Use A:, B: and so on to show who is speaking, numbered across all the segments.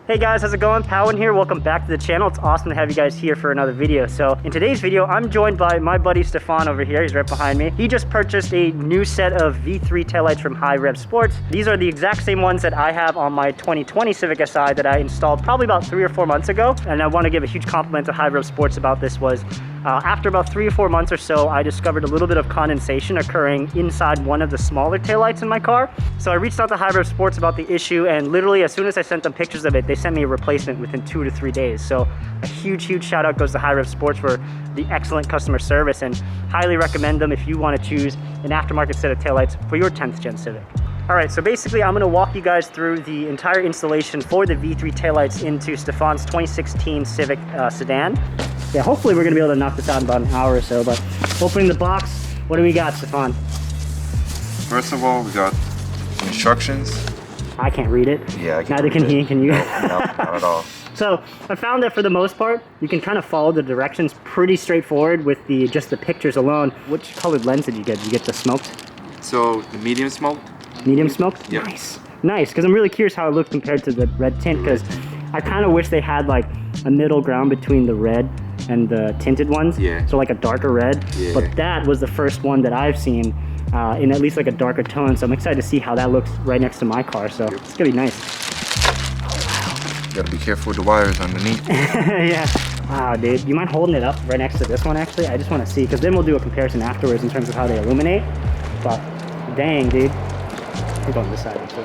A: Hey guys, how's it going? Pawinning here. Welcome back to the channel. It's awesome to have you guys here for another video. So in today's video, I'm joined by my buddy Stephon over here. He's right behind me. He just purchased a new set of V3 taillights from High Rev Sports. These are the exact same ones that I have on my 2020 Civic Si that I installed probably about 3 or 4 months ago. And I want to give a huge compliment to High Rev Sports about this. After about 3 or 4 months or so, I discovered a little bit of condensation occurring inside one of the smaller taillights in my car. So I reached out to High Rev Sports about the issue, and literally as soon as I sent them pictures of it, they sent me a replacement within 2 to 3 days. So a huge shout out goes to High Rev Sports for the excellent customer service, and highly recommend them if you want to choose an aftermarket set of taillights for your 10th gen Civic. All right, so basically I'm gonna walk you guys through the entire installation for the V3 taillights into Stephon's 2016 Civic Sedan. Yeah, hopefully we're gonna be able to knock this out in about an hour or so, but opening the box, what do we got, Stephon?
B: First of all, we got instructions.
A: I can't read it.
B: Yeah, I can't.
A: Neither can he, can you?
B: No, not at all.
A: So I found that for the most part, you can kind of follow the directions pretty straightforward with just the pictures alone. Which colored lens did you get? Did you get the smoked?
B: So the medium smoke.
A: Medium smoked?
B: Yep.
A: Nice, because I'm really curious how it looked compared to the red tint, because I kind of wish they had like a middle ground between the red and the tinted ones.
B: Yeah.
A: So like a darker red.
B: Yeah.
A: But that was the first one that I've seen in at least like a darker tone. So I'm excited to see how that looks right next to my car. So it's gonna be nice.
B: You gotta be careful with the wires underneath.
A: Yeah. Wow, dude. You mind holding it up right next to this one, actually? I just want to see, because then we'll do a comparison afterwards in terms of how they illuminate. But dang, dude. We're going this side too.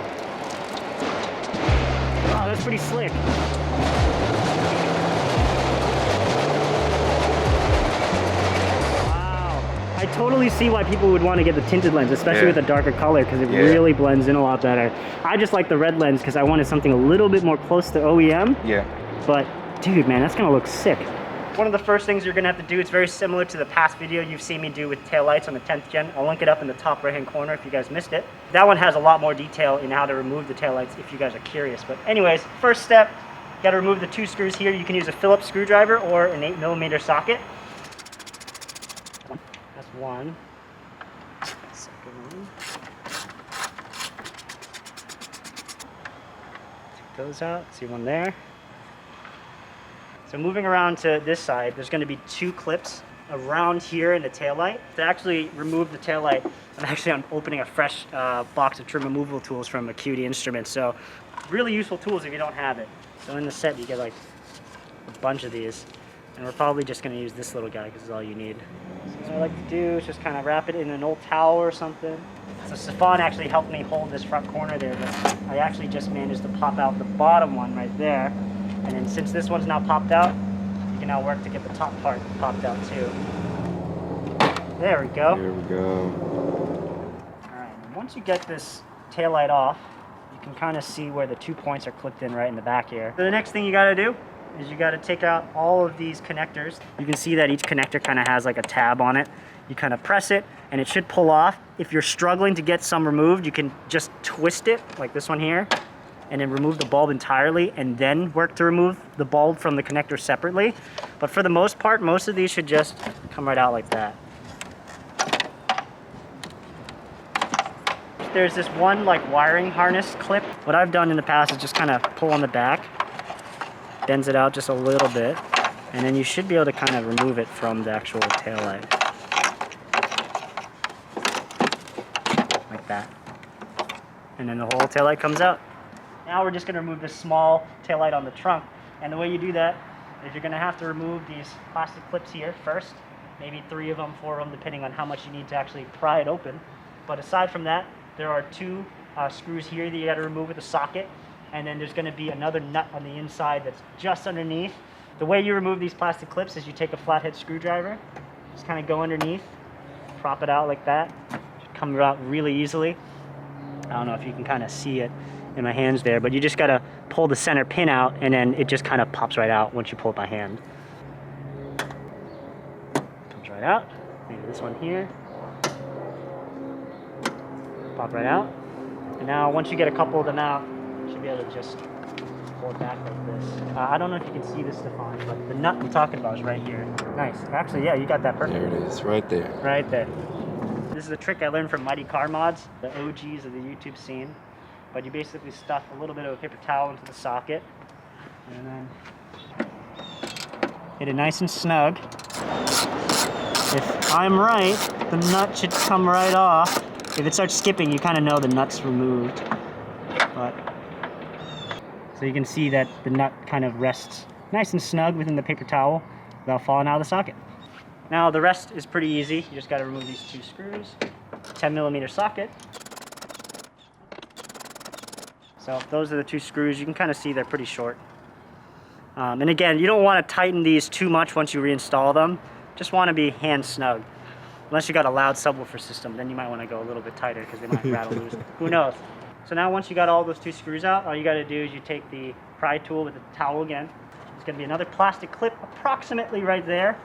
A: Oh, that's pretty slick. Wow. I totally see why people would want to get the tinted lens, especially with a darker color, because it really blends in a lot better. I just like the red lens because I wanted something a little bit more close to OEM.
B: Yeah.
A: But dude, man, that's gonna look sick. One of the first things you're gonna have to do, it's very similar to the past video you've seen me do with taillights on the 10th gen. I'll link it up in the top right hand corner if you guys missed it. That one has a lot more detail in how to remove the taillights if you guys are curious. But anyways, first step, you gotta remove the 2 screws here. You can use a Phillips screwdriver or an 8mm socket. That's one. Second one. Take those out, see one there. So moving around to this side, there's going to be 2 clips around here in the taillight. To actually remove the taillight, I'm opening a fresh box of trim removal tools from Acuity Instruments. So really useful tools if you don't have it. So in the set you get like a bunch of these. And we're probably just going to use this little guy because it's all you need. So what I like to do is just kind of wrap it in an old towel or something. So Stephon actually helped me hold this front corner there, but I actually just managed to pop out the bottom one right there. And then since this one's now popped out, you can now work to get the top part popped out too. There we go.
B: There we go.
A: Alright, once you get this taillight off, you can kind of see where the 2 points are clipped in right in the back here. So the next thing you gotta do is you gotta take out all of these connectors. You can see that each connector kind of has like a tab on it. You kind of press it and it should pull off. If you're struggling to get some removed, you can just twist it like this one here, and then remove the bulb entirely, and then work to remove the bulb from the connector separately. But for the most part, most of these should just come right out like that. There's this one like wiring harness clip. What I've done in the past is just kind of pull on the back, bends it out just a little bit, and then you should be able to kind of remove it from the actual taillight. Like that. And then the whole taillight comes out. Now we're just going to remove this small taillight on the trunk. And the way you do that is you're going to have to remove these plastic clips here first. Maybe 3 of them, 4 of them, depending on how much you need to actually pry it open. But aside from that, there are 2 screws here that you got to remove with a socket. And then there's going to be another nut on the inside that's just underneath. The way you remove these plastic clips is you take a flathead screwdriver, just kind of go underneath, prop it out like that. Should come out really easily. I don't know if you can kind of see it in my hands there, but you just gotta pull the center pin out, and then it just kind of pops right out once you pull it by hand. Comes right out. Maybe this one here. Pop right out. And now once you get a couple of them out, you should be able to just pull it back like this. I don't know if you can see this, Stephon, but the nut I'm talking about is right here. Nice. Actually, yeah, you got that perfect.
B: There it is, right there.
A: Right there. This is a trick I learned from Mighty Car Mods, the OGs of the YouTube scene. But you basically stuff a little bit of a paper towel into the socket, And then get it nice and snug. If I'm right, the nut should come right off. If it starts skipping, you kind of know the nut's removed. But so you can see that the nut kind of rests nice and snug within the paper towel without falling out of the socket. Now the rest is pretty easy. You just got to remove these two screws. 10mm socket. So those are the two screws. You can kind of see they're pretty short. And again, you don't want to tighten these too much once you reinstall them. Just want to be hand snug. Unless you got a loud subwoofer system, then you might want to go a little bit tighter because they might rattle loose. Who knows? So now once you got all those two screws out, all you got to do is you take the pry tool with the towel again. There's going to be another plastic clip approximately right there.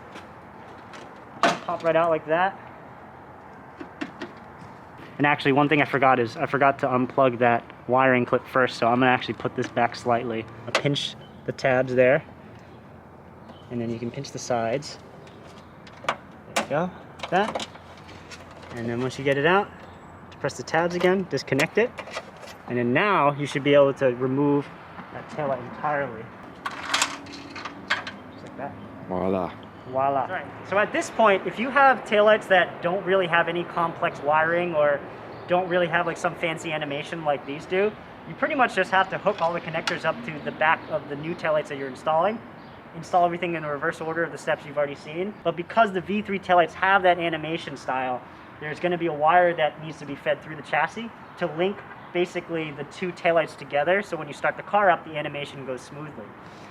A: Just pop right out like that. And actually, one thing I forgot is I forgot to unplug that wiring clip first, so I'm going to actually put this back slightly. I'll pinch the tabs there, and then you can pinch the sides. There you go, like that. And then once you get it out, press the tabs again, disconnect it, and then now you should be able to remove that taillight entirely. Just like that.
B: Voila.
A: Voila. All right. So at this point, if you have taillights that don't really have any complex wiring or don't really have like some fancy animation like these do, you pretty much just have to hook all the connectors up to the back of the new taillights that you're installing. Install everything in the reverse order of the steps you've already seen. But because the V3 taillights have that animation style, there's going to be a wire that needs to be fed through the chassis to link basically the two taillights together, so when you start the car up, the animation goes smoothly.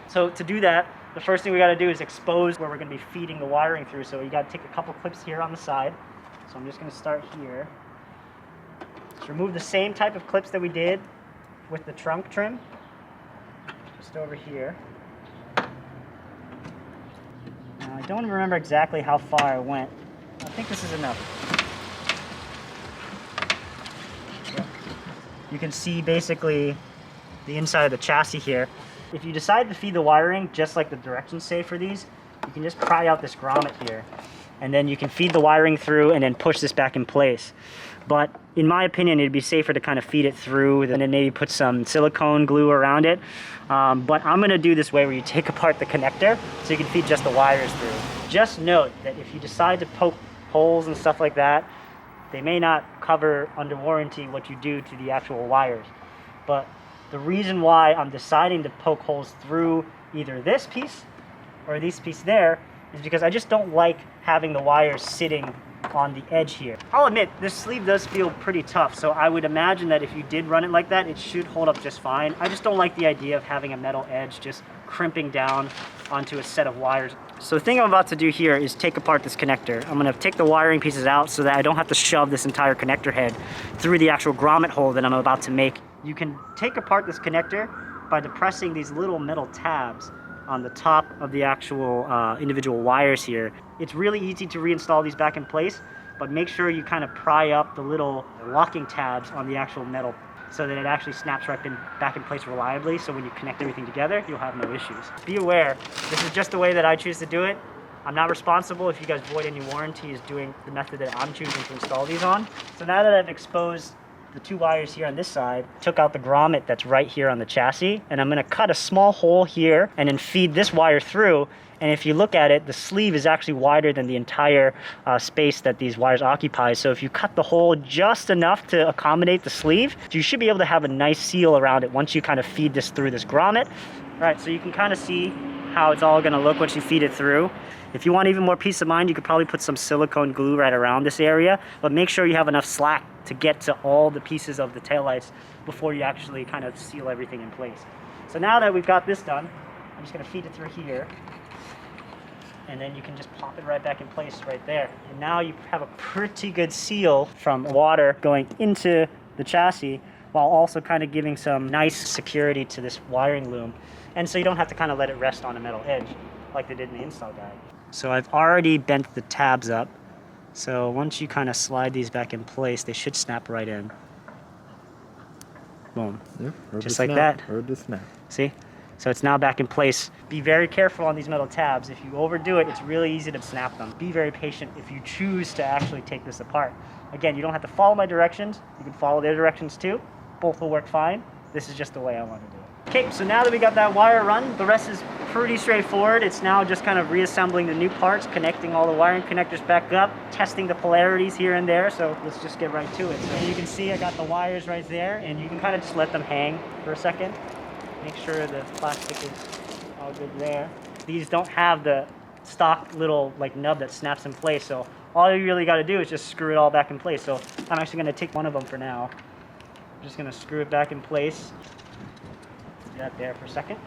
A: So to do that, the first thing we got to do is expose where we're going to be feeding the wiring through. So you got to take a couple clips here on the side. So I'm just going to start here. Just remove the same type of clips that we did with the trunk trim. Just over here. Now, I don't remember exactly how far I went. I think this is enough. You can see basically the inside of the chassis here. If you decide to feed the wiring just like the directions say for these, you can just pry out this grommet here, and then you can feed the wiring through and then push this back in place. But in my opinion, it'd be safer to kind of feed it through and then maybe put some silicone glue around it. But I'm going to do this way where you take apart the connector so you can feed just the wires through. Just note that if you decide to poke holes and stuff like that, they may not cover under warranty what you do to the actual wires. But the reason why I'm deciding to poke holes through either this piece or this piece there is because I just don't like having the wires sitting on the edge here. I'll admit, this sleeve does feel pretty tough, so I would imagine that if you did run it like that, it should hold up just fine. I just don't like the idea of having a metal edge just crimping down onto a set of wires. So the thing I'm about to do here is take apart this connector. I'm going to take the wiring pieces out so that I don't have to shove this entire connector head through the actual grommet hole that I'm about to make. You can take apart this connector by depressing these little metal tabs on the top of the actual individual wires here. It's really easy to reinstall these back in place, but make sure you kind of pry up the little locking tabs on the actual metal so that it actually snaps right back in place reliably, so when you connect everything together, you'll have no issues. Be aware, this is just the way that I choose to do it. I'm not responsible if you guys void any warranties doing the method that I'm choosing to install these on. So now that I've exposed the two wires here on this side, took out the grommet that's right here on the chassis, and I'm going to cut a small hole here and then feed this wire through. And if you look at it, the sleeve is actually wider than the entire space that these wires occupy. So if you cut the hole just enough to accommodate the sleeve, you should be able to have a nice seal around it once you kind of feed this through this grommet. All right, so you can kind of see how it's all going to look once you feed it through. If you want even more peace of mind, you could probably put some silicone glue right around this area, but make sure you have enough slack to get to all the pieces of the taillights before you actually kind of seal everything in place. So now that we've got this done, I'm just going to feed it through here, and then you can just pop it right back in place right there. And now you have a pretty good seal from water going into the chassis while also kind of giving some nice security to this wiring loom. And so you don't have to kind of let it rest on a metal edge like they did in the install guide. So I've already bent the tabs up. So once you kind of slide these back in place, they should snap right in. Boom.
B: Yeah,
A: just like that.
B: Heard the snap.
A: See? So it's now back in place. Be very careful on these metal tabs. If you overdo it, it's really easy to snap them. Be very patient if you choose to actually take this apart. Again, you don't have to follow my directions. You can follow their directions too. Both will work fine. This is just the way I want to do it. Okay, so now that we got that wire run, the rest is pretty straightforward. It's now just kind of reassembling the new parts, connecting all the wiring connectors back up, testing the polarities here and there. So let's just get right to it. So you can see I got the wires right there, and you can kind of just let them hang for a second. Make sure the plastic is all good there. These don't have the stock little like nub that snaps in place, so all you really got to do is just screw it all back in place. So I'm actually going to take one of them for now. I'm just going to screw it back in place. Do that there for a second.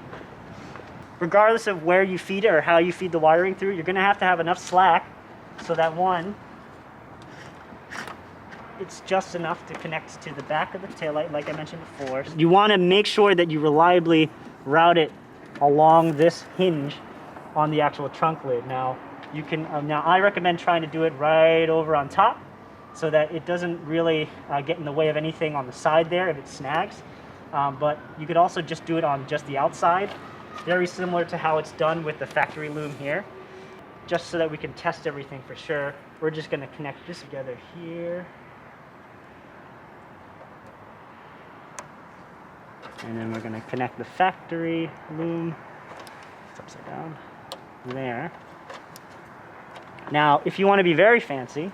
A: Regardless of where you feed it or how you feed the wiring through, you're going to have enough slack so that one, it's just enough to connect to the back of the taillight like I mentioned before. You want to make sure that you reliably route it along this hinge on the actual trunk lid. Now you can now I recommend trying to do it right over on top so that it doesn't really get in the way of anything on the side there if it snags. But you could also just do it on just the outside, very similar to how it's done with the factory loom here, just so that we can test everything for sure. We're just going to connect this together here. And then we're going to connect the factory loom. It's upside down. There. Now, if you want to be very fancy,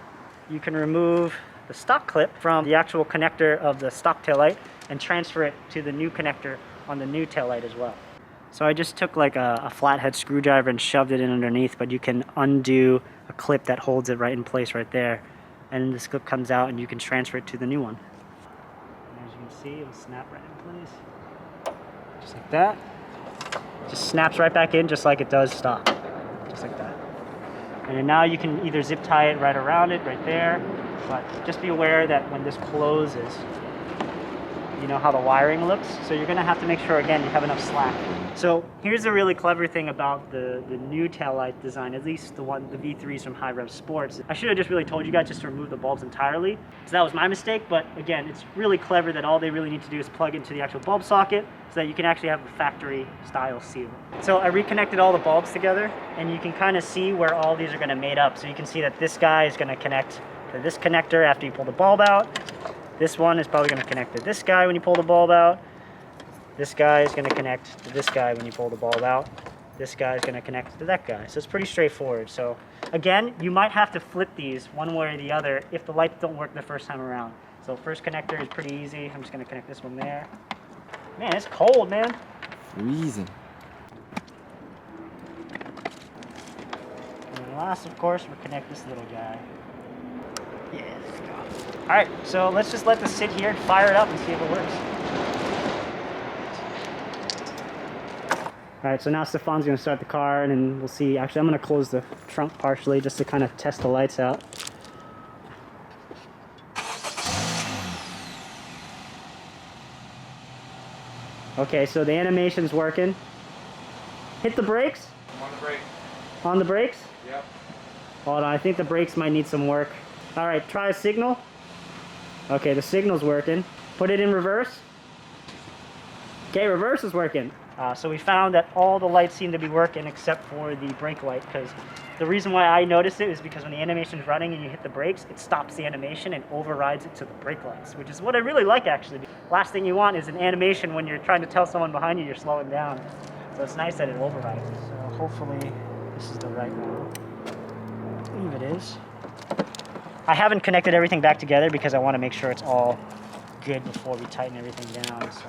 A: you can remove the stock clip from the actual connector of the stock taillight and transfer it to the new connector on the new taillight as well. So I just took like a flathead screwdriver and shoved it in underneath, but you can undo a clip that holds it right in place right there. And this clip comes out and you can transfer it to the new one. And as you can see, it'll snap right in place. Just like that. Just snaps right back in just like it does stock. Just like that. And then now you can either zip tie it right around it, right there, but just be aware that when this closes, you know how the wiring looks, so you're going to have to make sure again you have enough slack. So here's a really clever thing about the new taillight design, at least the V3s from High Rev Sports. I should have just really told you guys just to remove the bulbs entirely, so that was my mistake, but again, it's really clever that all they really need to do is plug into the actual bulb socket so that you can actually have the factory style seal. So I reconnected all the bulbs together, and you can kind of see where all these are going to mate up. So you can see that this guy is going to connect to this connector after you pull the bulb out. This one is probably going to connect to this guy when you pull the bulb out. This guy is going to connect to this guy when you pull the bulb out. This guy is going to connect to that guy. So it's pretty straightforward. So again, you might have to flip these one way or the other if the lights don't work the first time around. So first connector is pretty easy. I'm just going to connect this one there. Man, it's cold, man.
C: Freezing.
A: And then last, of course, we'll connect this little guy. Yeah, let's go. All right, so let's just let this sit here and fire it up and see if it works. All right, so now Stephon's gonna start the car and then we'll see. Actually, I'm gonna close the trunk partially just to kind of test the lights out. Okay, so the animation's working. Hit the brakes.
B: I'm on the brake.
A: On the brakes?
B: Yep.
A: Hold on, I think the brakes might need some work. All right, try a signal. Okay, the signal's working. Put it in reverse. Okay, reverse is working. So we found that all the lights seem to be working except for the brake light, because the reason why I noticed it is because when the animation's running and you hit the brakes, it stops the animation and overrides it to the brake lights, which is what I really like actually. Last thing you want is an animation when you're trying to tell someone behind you you're slowing down. So it's nice that it overrides it. So hopefully this is the right one. I believe it is. I haven't connected everything back together because I want to make sure it's all good before we tighten everything down. So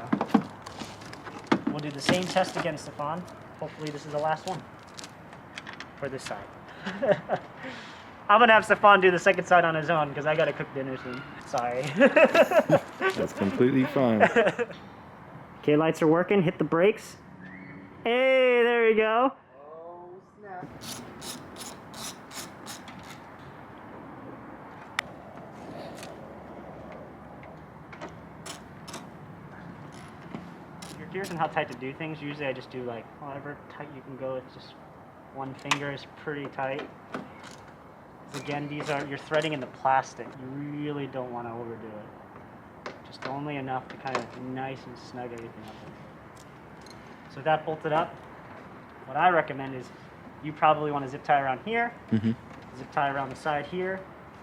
A: we'll do the same test again, Stephon. Hopefully this is the last one for this side. I'm gonna have Stephon do the second side on his own because I gotta cook dinner soon. Sorry.
C: That's completely fine.
A: Okay, lights are working. Hit the brakes. Hey, there we go.
B: Oh, snap.
A: If you're curious on how tight to do things, usually I just do like however tight you can go with just one finger is pretty tight. Again, you're threading in the plastic. You really don't want to overdo it. Just only enough to kind of nice and snug everything up. So with that bolted up, what I recommend is you probably want to zip tie around here, zip tie around the side here,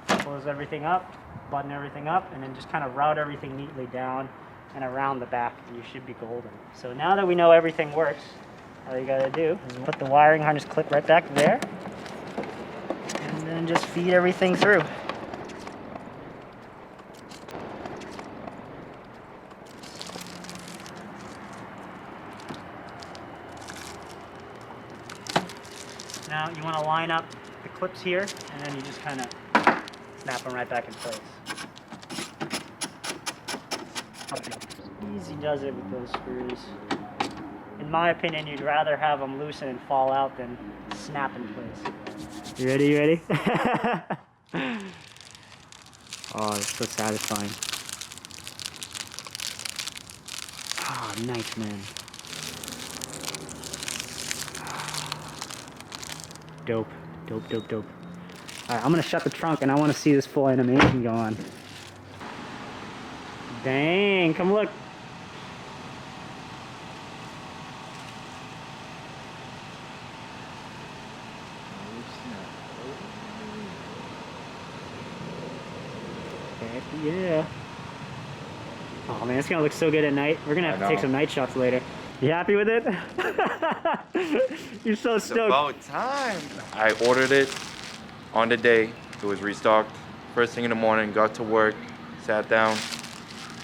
A: close everything up, button everything up, and then just kind of route everything neatly down and around the back, you should be golden. So now that we know everything works, all you gotta do is put the wiring harness clip right back there, and then just feed everything through. Now you want to line up the clips here, and then you just kind of snap them right back in place. Easy does it with those screws. In my opinion, you'd rather have them loosen and fall out than snap in place. You ready? You ready? Oh, it's so satisfying. Oh, nice, man. Dope, dope, dope, dope. All right, I'm gonna shut the trunk and I wanna see this full animation go on. Dang, come look. Heck yeah. Oh man, it's gonna look so good at night. We're gonna have to take some night shots later. You happy with it? You're so stoked.
B: It's about time. I ordered it on the day. It was restocked. First thing in the morning, got to work, sat down,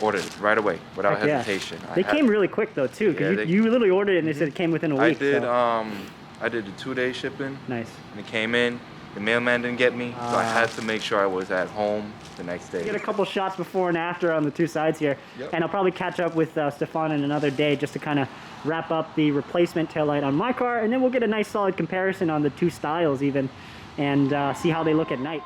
B: ordered it right away without hesitation.
A: They came really quick though too, because you literally ordered it and they said it came within a week.
B: I did the 2-day shipping.
A: Nice.
B: And it came in. The mailman didn't get me, so I had to make sure I was at home the next day.
A: Get a couple shots before and after on the two sides here.
B: Yep.
A: And I'll probably catch up with Stephon in another day just to kind of wrap up the replacement taillight on my car, and then we'll get a nice solid comparison on the two styles even, and see how they look at night.